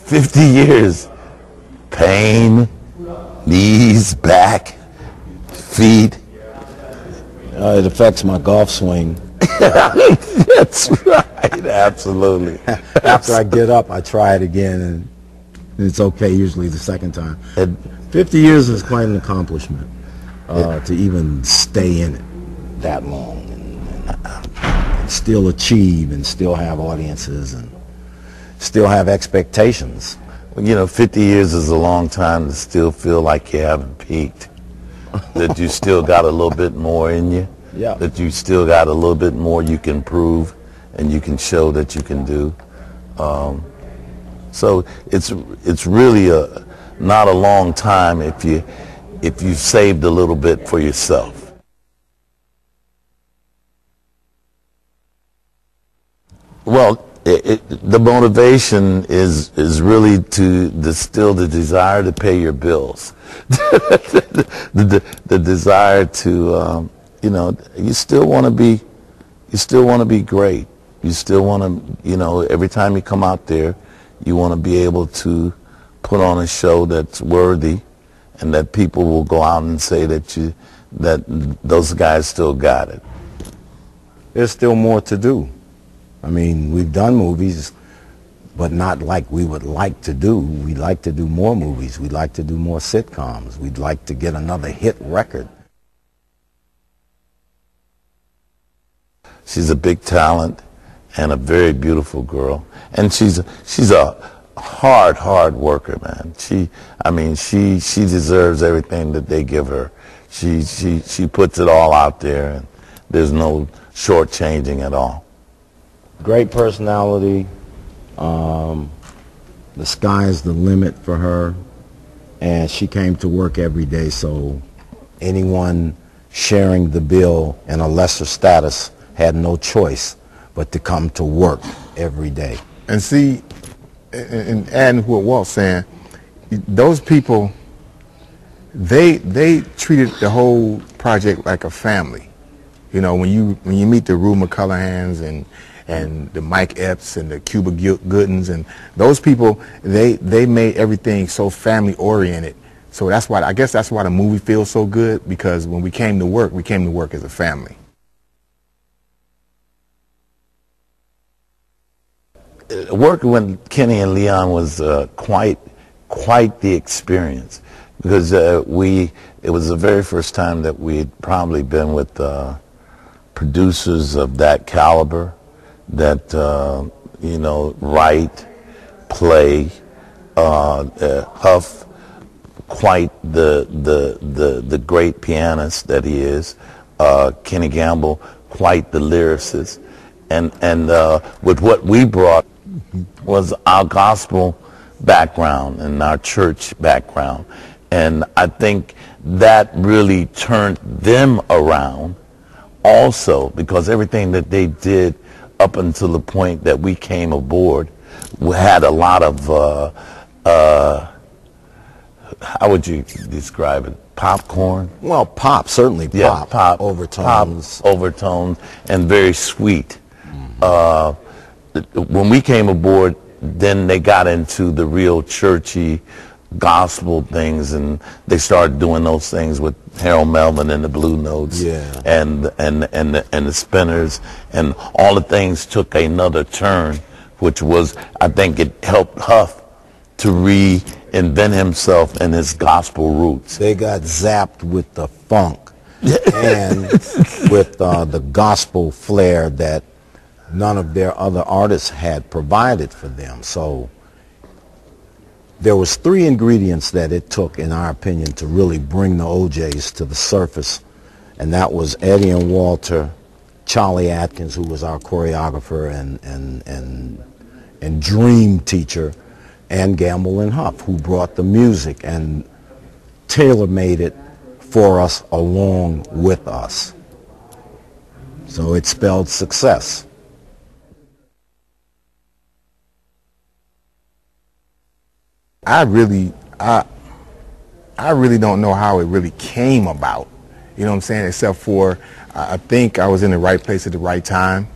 50 years. Pain, knees, back, feet. It affects my golf swing. That's right, absolutely. After I get up, I try it again, and it's okay usually the second time. 50 years is quite an accomplishment to even stay in it that long and still achieve and still have audiences and still have expectations. You know, 50 years is a long time to still feel like you haven't peaked. That you still got a little bit more in you. Yeah. That you still got a little bit more you can prove and you can show that you can do. So it's really not a long time if you've saved a little bit for yourself. Well, the motivation is really to distill the desire to pay your bills, the desire to you know, you still want to be great. You still want to, you know, every time you come out there, you want to be able to put on a show that's worthy, and that people will go out and say that those guys still got it. There's still more to do. I mean, we've done movies, but not like we would like to do. We'd like to do more movies. We'd like to do more sitcoms. We'd like to get another hit record. She's a big talent and a very beautiful girl, and she's a hard worker, man. She deserves everything that they give her. She puts it all out there, and there's no shortchanging at all. Great personality. The sky's the limit for her, and she came to work every day, so anyone sharing the bill in a lesser status had no choice but to come to work every day. And see, and adding what Walt's saying, those people, they treated the whole project like a family. You know, when you meet the Rue McCullahans and the Mike Epps and the Cuba Goodens and those people, they made everything so family oriented. So that's why, I guess that's why the movie feels so good, because when we came to work as a family. Working with Kenny and Leon was quite the experience, because it was the very first time that we'd probably been with producers of that caliber, that you know, write, play, Huff, quite the great pianist that he is, Kenny Gamble, quite the lyricist, and with what we brought was our gospel background and our church background, and I think that really turned them around also, because everything that they did up until the point that we came aboard had a lot of how would you describe it? Popcorn? Well, pop, certainly pop. Yeah, pop. Overtones. Pop, overtones, and very sweet. When we came aboard, then they got into the real churchy gospel things, and they started doing those things with Harold Melvin and the Blue Notes, yeah, and the Spinners, and all the things took another turn, which was, I think it helped Huff to reinvent himself and his gospel roots. They got zapped with the funk and with the gospel flair that none of their other artists had provided for them. So there was 3 ingredients that it took, in our opinion, to really bring the OJs to the surface, and that was Eddie and Walter, Charlie Atkins, who was our choreographer and dream teacher, and Gamble and Huff, who brought the music and tailor-made it for us along with us. So it spelled success. I really don't know how it really came about. You know what I'm saying? Except for, I think I was in the right place at the right time.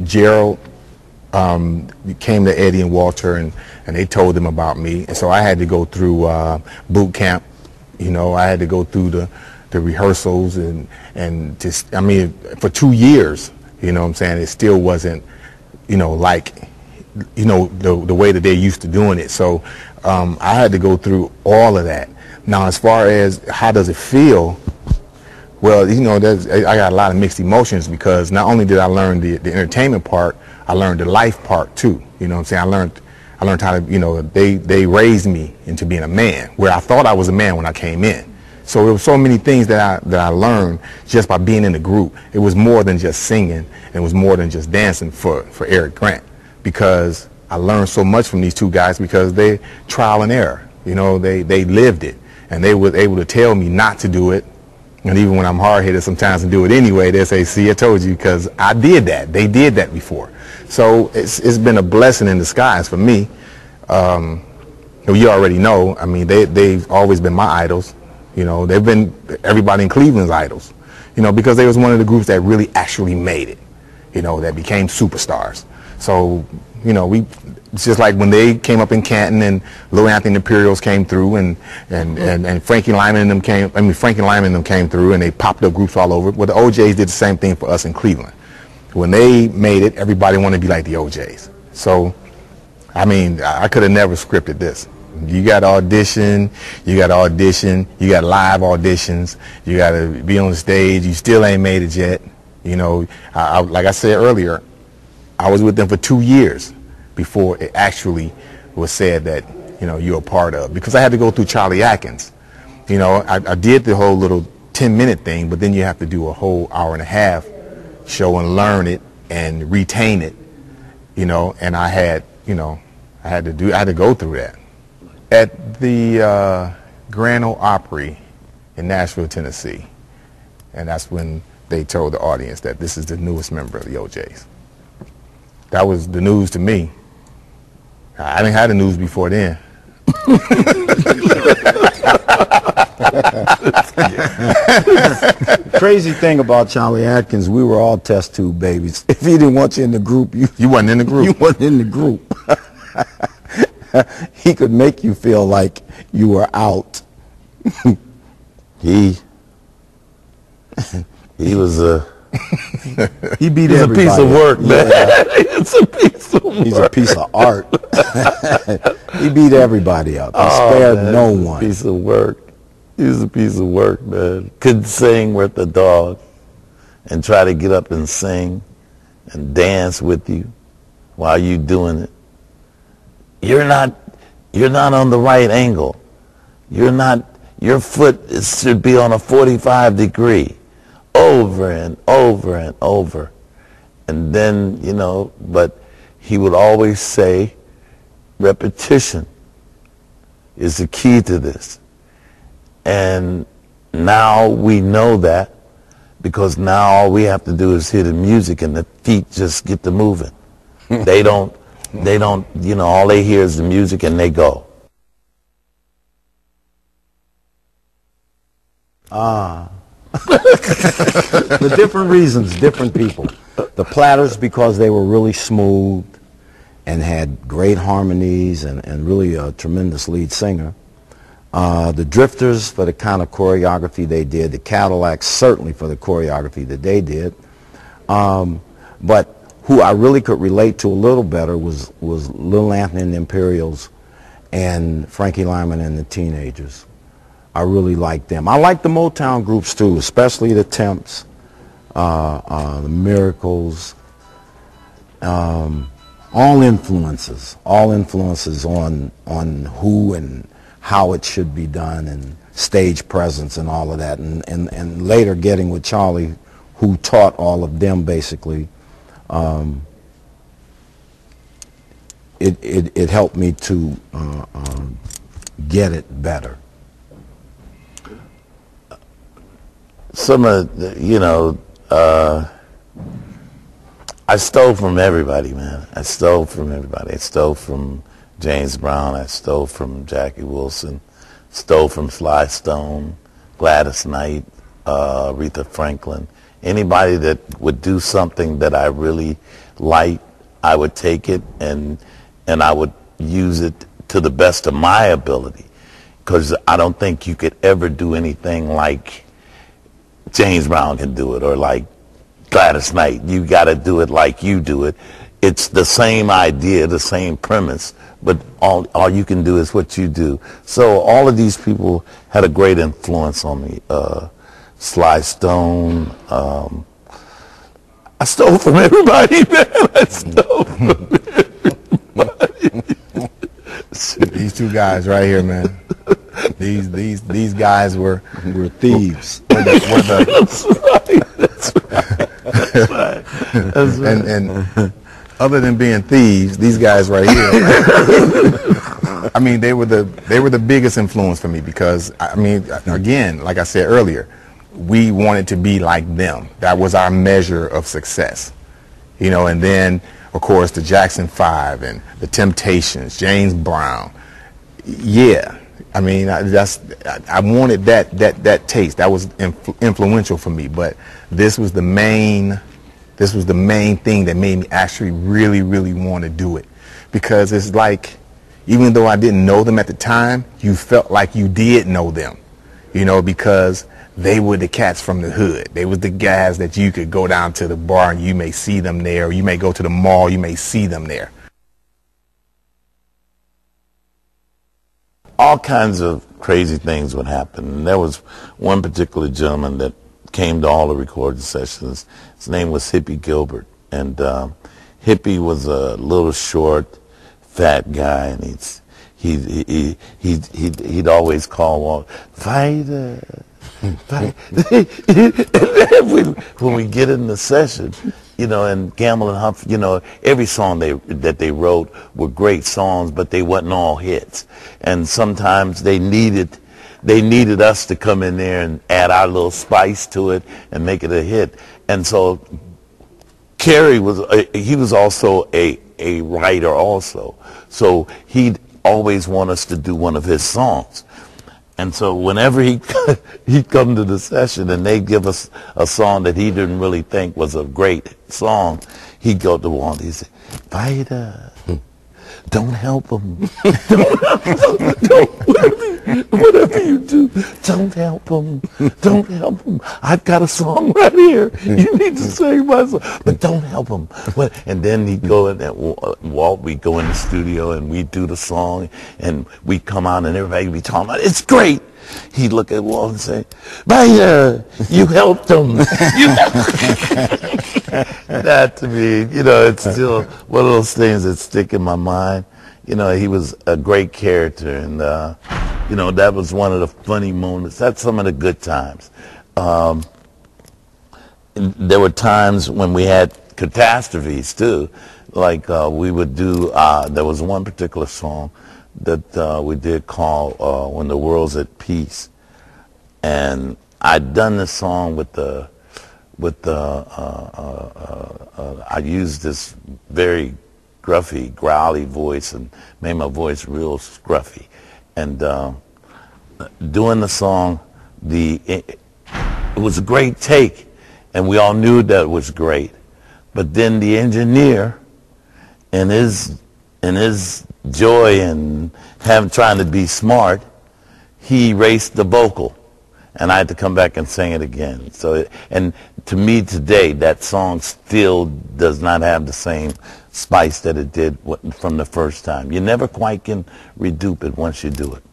Gerald came to Eddie and Walter, and they told them about me. And so I had to go through boot camp. You know, I had to go through the rehearsals and just, I mean, for 2 years, you know what I'm saying, it still wasn't, you know, like, you know, the way that they're used to doing it. So I had to go through all of that. Now, as far as how does it feel, well, you know, I got a lot of mixed emotions, because not only did I learn the entertainment part, I learned the life part too. You know what I'm saying? I learned how to, you know, they raised me into being a man, where I thought I was a man when I came in. So there were so many things that I learned just by being in the group. It was more than just singing, and it was more than just dancing for Eric Grant, because I learned so much from these two guys, because they trial and error. You know, they lived it, and they were able to tell me not to do it. And even when I'm hard-headed sometimes and do it anyway, they say, see, I told you, because I did that. They did that before. So it's been a blessing in disguise for me. You already know, I mean, they've always been my idols. You know, they've been everybody in Cleveland's idols, you know, because they was one of the groups that really actually made it, you know, that became superstars. So, you know, it's just like when they came up in Canton and Lil Anthony and the Imperials came through, and Frankie Lyman and them came through, and they popped up groups all over. Well, the OJs did the same thing for us in Cleveland. When they made it, everybody wanted to be like the OJs. So, I mean, I could have never scripted this. You got to audition, you got live auditions, you got to be on the stage, you still ain't made it yet. You know, like I said earlier, I was with them for 2 years before it actually was said that, you know, you're a part of. Because I had to go through Charlie Atkins. You know, I did the whole little 10-minute thing, but then you have to do a whole hour-and-a-half show and learn it and retain it, you know, and I had to go through that. At the Grand Ole Opry in Nashville, Tennessee, and that's when they told the audience that this is the newest member of the OJs. That was the news to me. I didn't have the news before then. Crazy thing about Charlie Atkins, we were all test tube babies. If he didn't want you in the group, you wasn't in the group. You wasn't in the group. He could make you feel like you were out. He was he beat he's everybody. a piece of work, man. Yeah. It's a piece of work. He's a piece of art. He beat everybody up. He spared no one. Piece of work. He's a piece of work, man. Could sing worth a dog, and try to get up and sing and dance with you while you doing it. You're not on the right angle. Your foot should be on a 45 degree, over and over and over. And then, you know, but he would always say, repetition is the key to this. And now we know that, because now all we have to do is hear the music and the feet just get to moving. They don't, you know, all they hear is the music and they go. For different reasons, different people. The Platters, because they were really smooth and had great harmonies and really a tremendous lead singer. The Drifters, for the kind of choreography they did. The Cadillacs, certainly for the choreography that they did. But who I really could relate to a little better was Lil Anthony and the Imperials and Frankie Lyman and the Teenagers. I really liked them. I like the Motown groups too, especially the Temps, the Miracles, all influences on who and how it should be done, and stage presence and all of that. And later getting with Charlie, who taught all of them basically. It helped me to get it better. Some of the, you know, I stole from everybody, man. I stole from everybody. I stole from James Brown. I stole from Jackie Wilson. Stole from Sly Stone, Gladys Knight, Aretha Franklin. Anybody that would do something that I really liked, I would take it and I would use it to the best of my ability, because I don't think you could ever do anything like James Brown can do it, or like Gladys Knight. You got to do it like you do it. It's the same idea, the same premise, but all you can do is what you do. So all of these people had a great influence on me. Sly Stone. I stole from everybody, man. I stole from everybody. These two guys right here, man. These guys were thieves. That's right. That's right. That's right. And other than being thieves, these guys right here, I mean, they were the biggest influence for me, because I mean, again, like I said earlier, we wanted to be like them. That was our measure of success, you know. And then, of course, the Jackson 5 and the Temptations, James Brown. Yeah, I mean, I wanted that taste. That was influential for me. But this was the main thing that made me actually really want to do it, because it's like, even though I didn't know them at the time, you felt like you did know them, you know, because they were the cats from the hood. They was the guys that you could go down to the bar and you may see them there, or you may go to the mall, you may see them there. All kinds of crazy things would happen. And there was one particular gentleman that came to all the recording sessions. His name was Hippie Gilbert. And Hippie was a little short, fat guy, and he'd always call Walt, "Fighter." When we get in the session, you know, and Gamble and Humphrey, you know, every song that they wrote were great songs, but they wasn't all hits. And sometimes they needed us to come in there and add our little spice to it and make it a hit. And so Kerry he was also a writer also. So he'd always want us to do one of his songs. And so whenever he'd come to the session and they'd give us a song that he didn't really think was a great song, he'd go to Walt. He'd say, "Fighter, don't help him. Whatever you do, don't help him. Don't help him. I've got a song right here. You need to sing my song, but don't help him." And then he'd go in, Walt, we'd go in the studio and we'd do the song, and we'd come out and everybody would be talking about, "It's great." He'd look at Walt and say, "Fighter, you helped him." That, to me, you know, it's still one of those things that stick in my mind. You know, he was a great character, and you know, that was one of the funny moments. That's some of the good times. There were times when we had catastrophes too, like we would do. There was one particular song that we did called "When the World's at Peace," and I'd done this song I used this very gruffy, growly voice and made my voice real scruffy. And doing the song, it was a great take, and we all knew that it was great. But then the engineer, in his joy and trying to be smart, he erased the vocal, and I had to come back and sing it again. So, and to me today, that song still does not have the same spice that it did from the first time. You never quite can redupe it once you do it.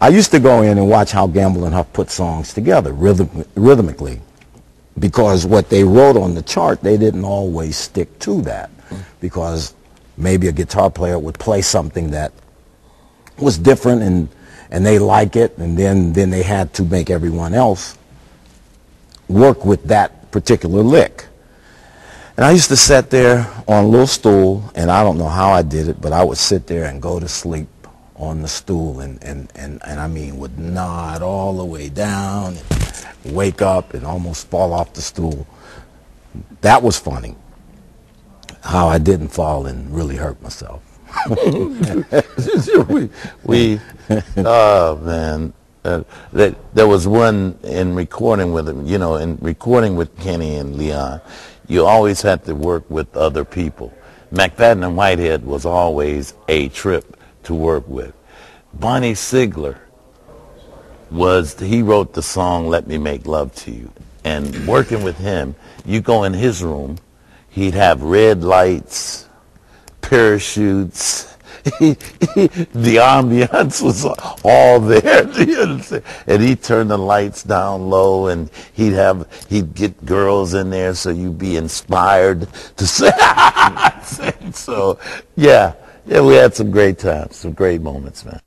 I used to go in and watch how Gamble and Huff put songs together rhythmically, because what they wrote on the chart, they didn't always stick to that, because maybe a guitar player would play something that was different and they like it, and then they had to make everyone else work with that particular lick. And I used to sit there on a little stool, and I don't know how I did it, but I would sit there and go to sleep on the stool, and I mean would nod all the way down and wake up and almost fall off the stool. That was funny, how I didn't fall and really hurt myself. Oh man, there was one in recording with him, in recording with Kenny and Leon, you always had to work with other people, McFadden and Whitehead was always a trip to work with. Bonnie Sigler he wrote the song Let Me Make Love to You. And working with him, you go in his room, he'd have red lights, parachutes. The ambiance was all there. You understand? And he'd turn the lights down low, and he'd get girls in there so you'd be inspired to sing. So yeah, we had some great times, some great moments, man.